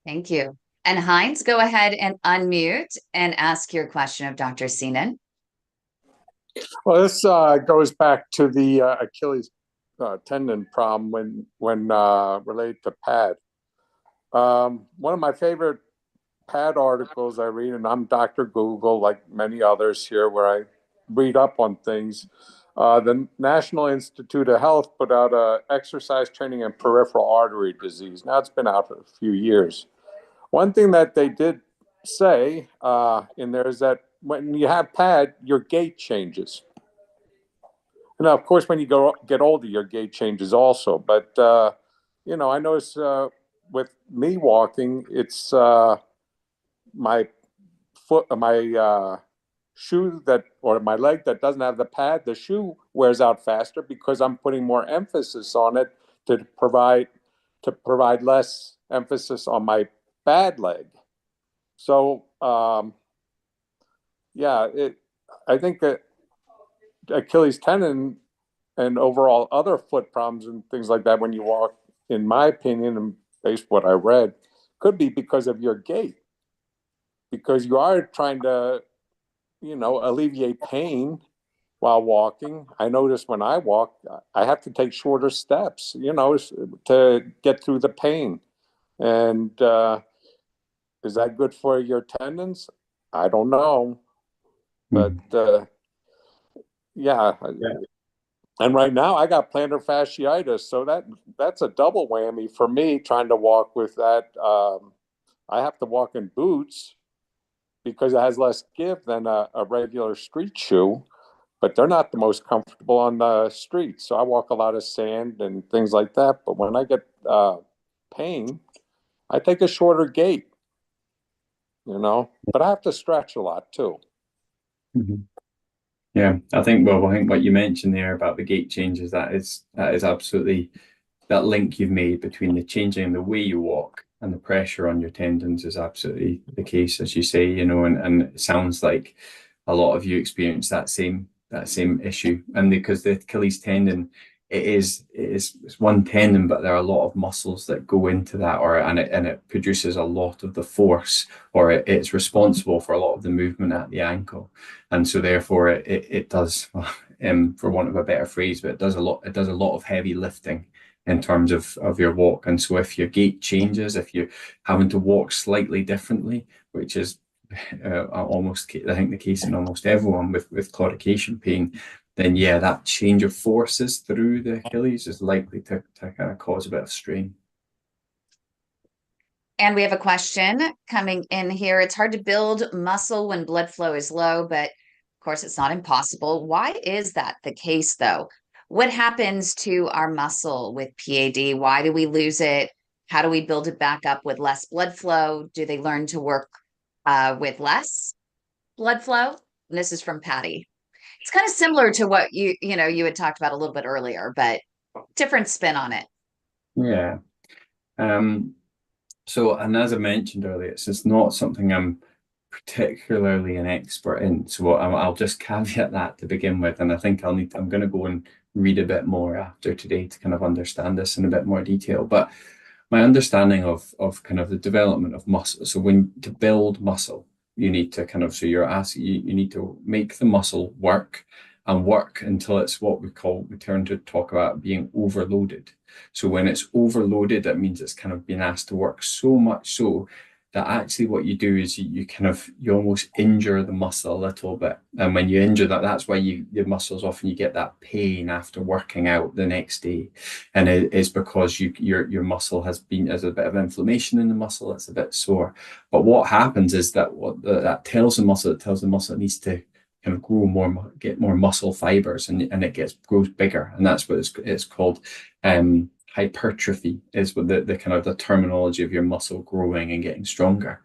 Speaker 1: Thank you. And Heinz, go ahead and unmute and ask your question of Dr. Seenan.
Speaker 7: Well, this goes back to the Achilles tendon problem when related to PAD. One of my favorite PAD articles I read, and I'm Dr. Google, like many others here, where I read up on things. The National Institute of Health put out a exercise training in peripheral artery disease. Now it's been out for a few years. One thing that they did say in there is that when you have PAD, your gait changes. Now, of course, when you get older, your gait changes also. But I notice with me walking, it's my foot, my shoe or my leg that doesn't have the pad, the shoe wears out faster because I'm putting more emphasis on it to provide less emphasis on my bad leg. So I think that Achilles tendon and overall other foot problems and things like that when you walk, in my opinion, and based on what I read, could be because of your gait. Because you are trying to, alleviate pain while walking. I notice when I walk, I have to take shorter steps, to get through the pain. And is that good for your tendons? I don't know. But yeah. And right now I got plantar fasciitis, so that's a double whammy for me trying to walk with that. I have to walk in boots because it has less give than a regular street shoe, but they're not the most comfortable on the street. So I walk a lot of sand and things like that. But when I get pain, I take a shorter gait, but I have to stretch a lot too.
Speaker 2: Mm-hmm. Yeah, I think what you mentioned there about the gait changes, that is absolutely, that link you've made between the changing in the way you walk and the pressure on your tendons is absolutely the case, as you say, and it sounds like a lot of you experience that same issue. And because the Achilles tendon, it's one tendon, but there are a lot of muscles that go into that, and it produces a lot of the force, or it's responsible for a lot of the movement at the ankle. And so therefore it does, for want of a better phrase, but it does a lot of heavy lifting in terms of your walk. And so if your gait changes, if you're having to walk slightly differently, which is almost, I think, the case in almost everyone with claudication pain, then yeah, that change of forces through the Achilles is likely to kind of cause a bit of strain.
Speaker 1: And we have a question coming in here. It's hard to build muscle when blood flow is low, but of course it's not impossible. Why is that the case though? What happens to our muscle with PAD? Why do we lose it? How do we build it back up with less blood flow? Do they learn to work with less blood flow? And this is from Patty. It's kind of similar to what you had talked about a little bit earlier, but different spin on it.
Speaker 2: Yeah. So, and as I mentioned earlier, it's not something I'm particularly an expert in. So I'll just caveat that to begin with. And I think I'm going to go and read a bit more after today to kind of understand this in a bit more detail. But my understanding of kind of the development of muscle. So to build muscle, you need to kind of, so you're asking, you need to make the muscle work and work until it's what we turn to talk about being overloaded. So when it's overloaded, that means it's kind of been asked to work so much so that actually what you do is you almost injure the muscle a little bit. And when you injure that, that's why your muscles often you get that pain after working out the next day. And it is because your muscle has a bit of inflammation in the muscle, it's a bit sore. But what happens is that that tells the muscle it needs to kind of grow more, get more muscle fibers, and it grows bigger. And that's what it's called. Hypertrophy is what the kind of the terminology of your muscle growing and getting stronger.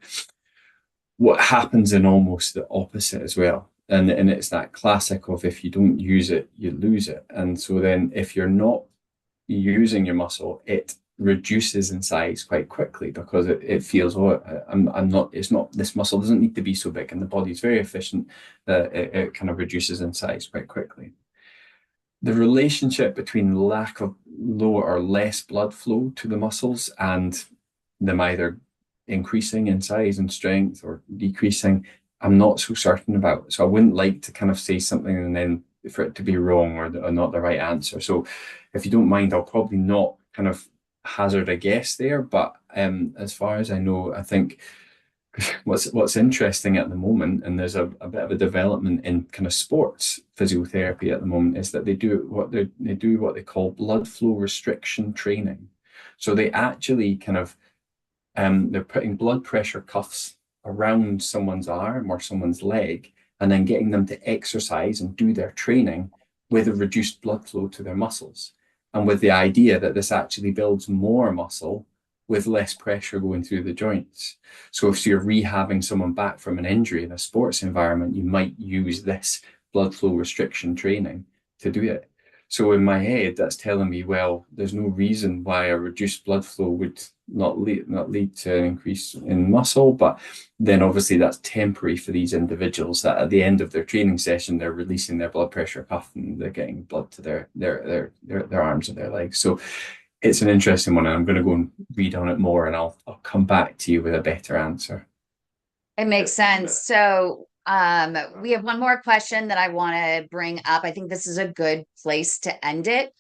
Speaker 2: What happens in almost the opposite as well. And it's that classic of if you don't use it, you lose it. And so then if you're not using your muscle, it reduces in size quite quickly because it feels, this muscle doesn't need to be so big, and the body's very efficient that it kind of reduces in size quite quickly. The relationship between lack of lower or less blood flow to the muscles and them either increasing in size and strength or decreasing, I'm not so certain about. So I wouldn't like to kind of say something and then for it to be wrong or not the right answer. So if you don't mind, I'll probably not kind of hazard a guess there. But as far as I know, I think what's interesting at the moment, and there's a bit of a development in kind of sports physiotherapy at the moment, is that they do what they call blood flow restriction training. So they actually kind of they're putting blood pressure cuffs around someone's arm or someone's leg, and then getting them to exercise and do their training with a reduced blood flow to their muscles, and with the idea that this actually builds more muscle with less pressure going through the joints. So if you're rehabbing someone back from an injury in a sports environment, you might use this blood flow restriction training to do it. So in my head, that's telling me, well, there's no reason why a reduced blood flow would not lead to an increase in muscle. But then obviously that's temporary for these individuals, that at the end of their training session, they're releasing their blood pressure cuff and they're getting blood to their arms and their legs. So it's an interesting one, and I'm going to go and read on it more, and I'll come back to you with a better answer.
Speaker 1: It makes sense. So we have one more question that I want to bring up. I think this is a good place to end it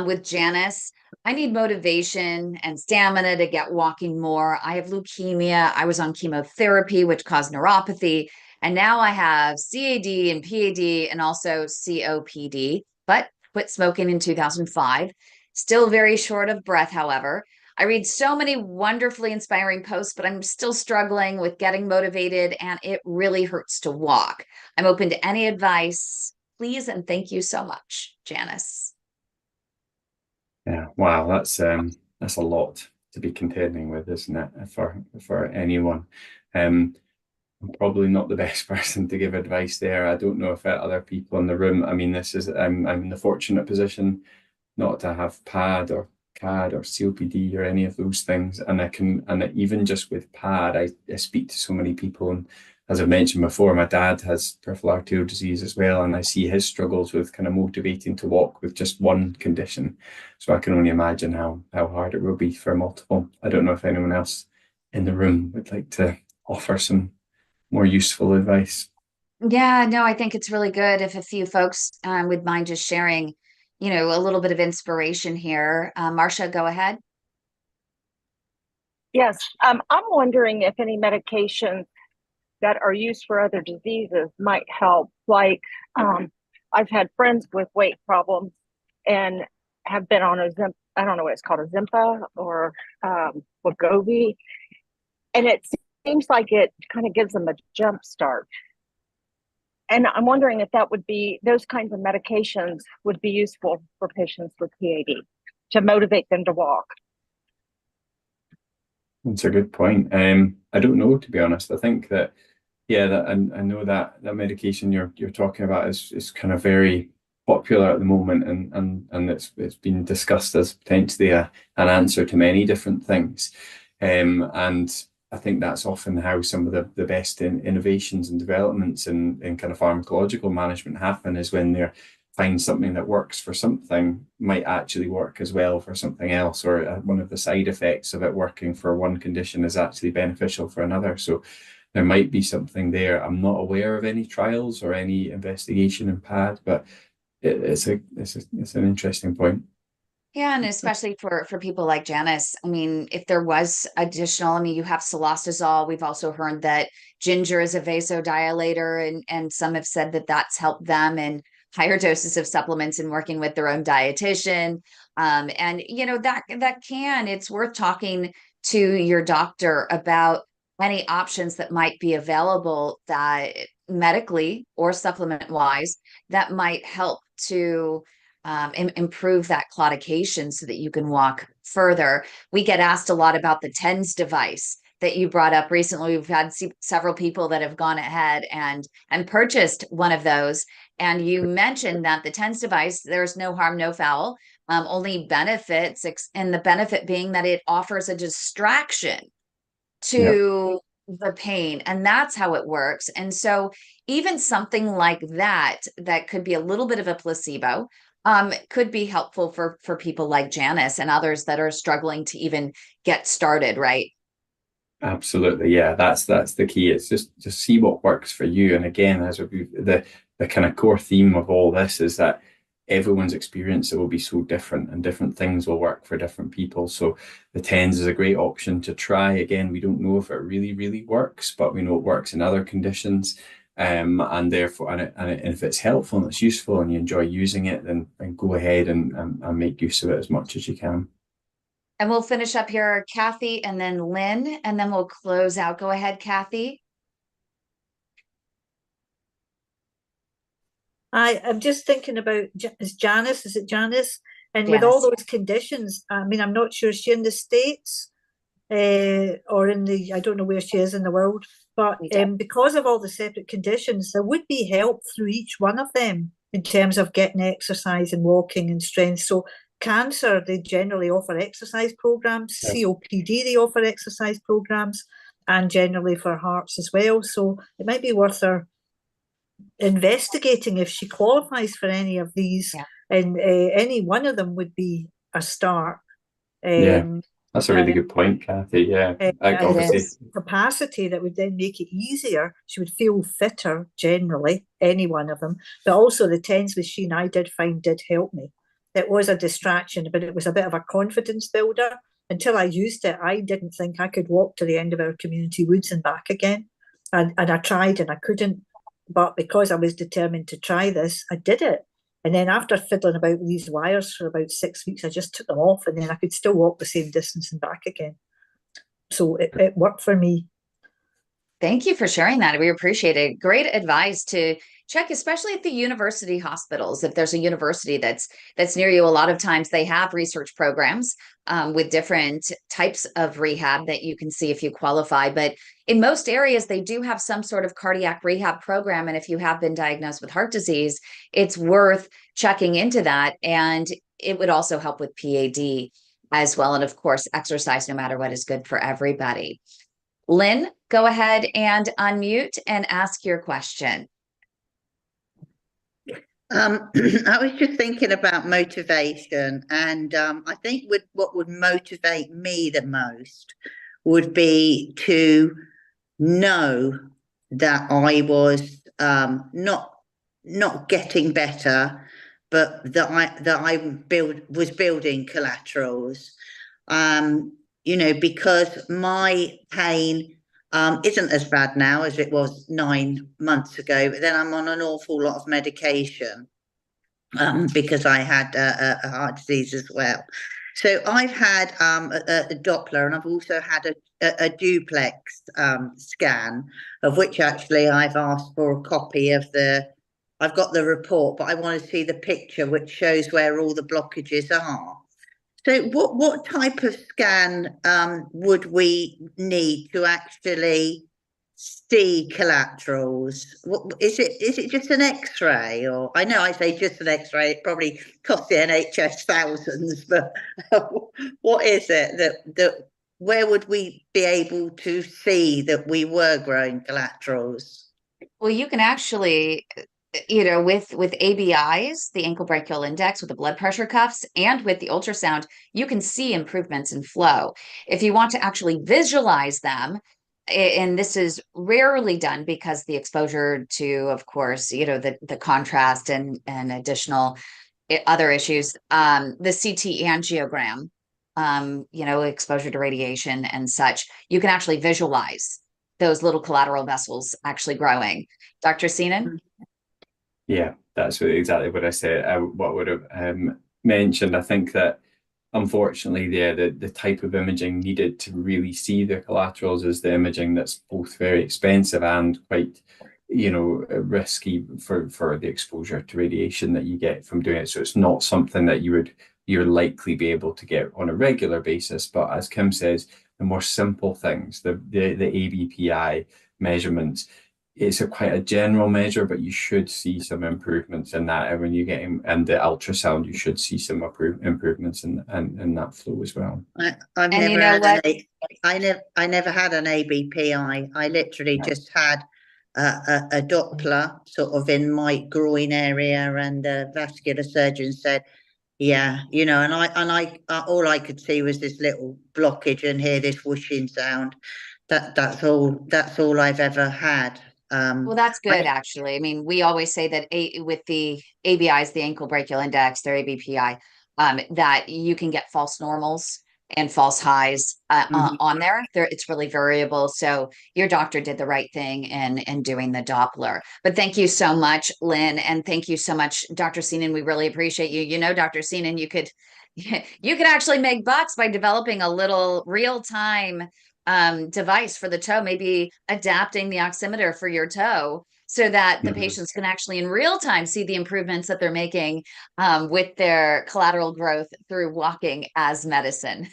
Speaker 1: with Janice. I need motivation and stamina to get walking more. I have leukemia. I was on chemotherapy, which caused neuropathy. And now I have CAD and PAD and also COPD, but quit smoking in 2005. Still very short of breath, however. I read so many wonderfully inspiring posts, but I'm still struggling with getting motivated, and it really hurts to walk. I'm open to any advice, please, and thank you so much, Janice.
Speaker 2: Yeah, wow, that's a lot to be contending with, isn't it, for anyone? I'm probably not the best person to give advice there. I don't know if other people in the room. I mean, I'm in the fortunate position not to have PAD or CAD or COPD or any of those things, and even just with PAD, I speak to so many people, and as I mentioned before, my dad has peripheral arterial disease as well, and I see his struggles with kind of motivating to walk with just one condition. So I can only imagine how hard it will be for multiple. I don't know if anyone else in the room would like to offer some more useful advice.
Speaker 1: Yeah, no, I think it's really good if a few folks would mind just sharing, a little bit of inspiration here. Marcia, go ahead.
Speaker 5: Yes, I'm wondering if any medications that are used for other diseases might help. Like, I've had friends with weight problems and have been on I don't know what it's called, a Zimpa or Wegovy, and it seems like it kind of gives them a jump start. And I'm wondering if those kinds of medications would be useful for patients with PAD to motivate them to walk.
Speaker 2: That's a good point. I don't know, to be honest. I think that, I know that medication you're talking about is kind of very popular at the moment, and it's been discussed as potentially an answer to many different things. And I think that's often how some of the best innovations and developments in kind of pharmacological management happen, is when they're find something that works for something might actually work as well for something else, or one of the side effects of it working for one condition is actually beneficial for another. So there might be something there. I'm not aware of any trials or any investigation in PAD, but it's an interesting point.
Speaker 1: Yeah, and especially for people like Janice. I mean, if there was additional, I mean, you have cilostazol. We've also heard that ginger is a vasodilator, and some have said that that's helped them in higher doses of supplements and working with their own dietitian. And you know, it's worth talking to your doctor about any options that might be available, that medically or supplement wise, that might help to improve that claudication so that you can walk further. We get asked a lot about the TENS device that you brought up recently. We've had several people that have gone ahead and purchased one of those. And you mentioned that the TENS device, there's no harm, no foul, only benefits, and the benefit being that it offers a distraction to the pain, and that's how it works. And so even something like that could be a little bit of a placebo, could be helpful for people like Janice and others that are struggling to even get started, right?
Speaker 2: Absolutely, yeah. That's the key. It's just see what works for you. And again, as the kind of core theme of all this is that everyone's experience, it will be so different, and different things will work for different people. So the TENS is a great option to try. Again, we don't know if it really works, but we know it works in other conditions. And therefore, and if it's helpful and it's useful and you enjoy using it, then go ahead and make use of it as much as you can.
Speaker 1: And we'll finish up here, Kathy, and then Lynn, and then we'll close out. Go ahead, Kathy.
Speaker 6: I'm just thinking about, is it Janice? And
Speaker 1: Janice.
Speaker 6: With all those conditions, I mean, I'm not sure, is she in the States or I don't know where she is in the world, but because of all the separate conditions, there would be help through each one of them in terms of getting exercise and walking and strength. So cancer, they generally offer exercise programs. Yeah. COPD, they offer exercise programs, and generally for hearts as well. So it might be worth her investigating if she qualifies for any of these. Yeah. And any one of them would be a start.
Speaker 2: That's a really good point, Kathy. Yeah, obviously
Speaker 6: capacity that would then make it easier. She would feel fitter generally, any one of them. But also the TENS machine, I did find did help me. It was a distraction, but it was a bit of a confidence builder. Until I used it, I didn't think I could walk to the end of our community woods and back again. And I tried and I couldn't. But because I was determined to try this, I did it. And then after fiddling about with these wires for about 6 weeks, I just took them off, and then I could still walk the same distance and back again. So it worked for me.
Speaker 1: Thank you for sharing that. We appreciate it. Great advice to check, especially at the university hospitals. If there's a university that's near you, a lot of times they have research programs with different types of rehab that you can see if you qualify. But in most areas, they do have some sort of cardiac rehab program. And if you have been diagnosed with heart disease, it's worth checking into that. And it would also help with PAD as well. And of course, exercise, no matter what, is good for everybody. Lynn, go ahead and unmute and ask your question.
Speaker 3: I was just thinking about motivation, and I think what would motivate me the most would be to know that I was not getting better, but that I was building collaterals. Because my pain isn't as bad now as it was 9 months ago, but then I'm on an awful lot of medication because I had a heart disease as well. So I've had a Doppler, and I've also had a duplex scan, of which actually I've asked for a copy of I've got the report, but I want to see the picture which shows where all the blockages are. So what type of scan would we need to actually see collaterals? Is it just an X-ray? Or I know I say just an X-ray, it probably costs the NHS thousands, but what is it that where would we be able to see that we were growing collaterals?
Speaker 1: Well, you can actually, with ABIs, the ankle brachial index, with the blood pressure cuffs, and with the ultrasound, you can see improvements in flow. If you want to actually visualize them, and this is rarely done because the exposure to, of course, the contrast and additional other issues, the CT angiogram, exposure to radiation and such, you can actually visualize those little collateral vessels actually growing. Dr. Seenan?
Speaker 2: Yeah, that's exactly what I said. What would have mentioned. I think that unfortunately, the type of imaging needed to really see the collaterals is the imaging that's both very expensive and quite, risky for the exposure to radiation that you get from doing it. So it's not something that you're likely be able to get on a regular basis. But as Kim says, the more simple things, the ABPI measurements, it's quite a general measure, but you should see some improvements in that. And when you get and the ultrasound, you should see some improvements in that flow as well.
Speaker 3: I never had an ABPI. I literally just had a Doppler sort of in my groin area, and the vascular surgeon said, yeah, and I all I could see was this little blockage and hear this whooshing sound. That's all I've ever had.
Speaker 1: Well, that's good, actually. I mean, we always say that with the ABIs, the ankle brachial index, their ABPI, that you can get false normals and false highs on there. It's really variable. So your doctor did the right thing in doing the Doppler. But thank you so much, Lynn, and thank you so much, Dr. Seenan. We really appreciate you. Dr. Seenan, you could actually make bucks by developing a little real-time device for the toe, maybe adapting the oximeter for your toe so that the patients can actually in real time see the improvements that they're making with their collateral growth through walking as medicine.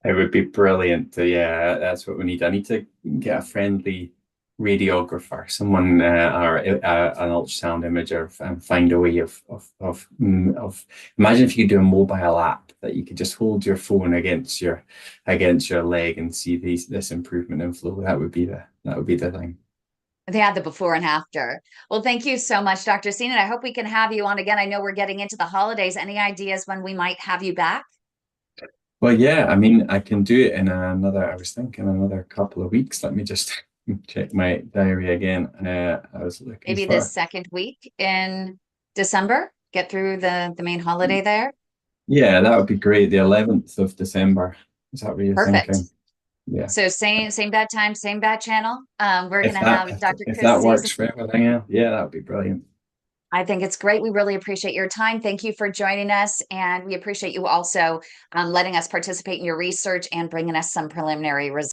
Speaker 2: It would be brilliant. Yeah, that's what we need. I need to get a friendly radiographer, someone or an ultrasound imager, and find a way of imagine if you could do a mobile app that you could just hold your phone against your leg and see this improvement in flow. That would be the thing.
Speaker 1: They had the before and after. Well, thank you so much, Dr. Seenan. I hope we can have you on again. I know we're getting into the holidays. Any ideas when we might have you back?
Speaker 2: Well, yeah, I mean, I can do it in I was thinking another couple of weeks. Let me just check my diary again. I was looking
Speaker 1: maybe the second week in December. Get through the main holiday there.
Speaker 2: Yeah, that would be great. The 11th of December. Is that what you're thinking? Yeah.
Speaker 1: So same bad time, same bad channel. We're going to have Dr.
Speaker 2: If that works for everything, yeah, that would be brilliant.
Speaker 1: I think it's great. We really appreciate your time. Thank you for joining us. And we appreciate you also letting us participate in your research and bringing us some preliminary results.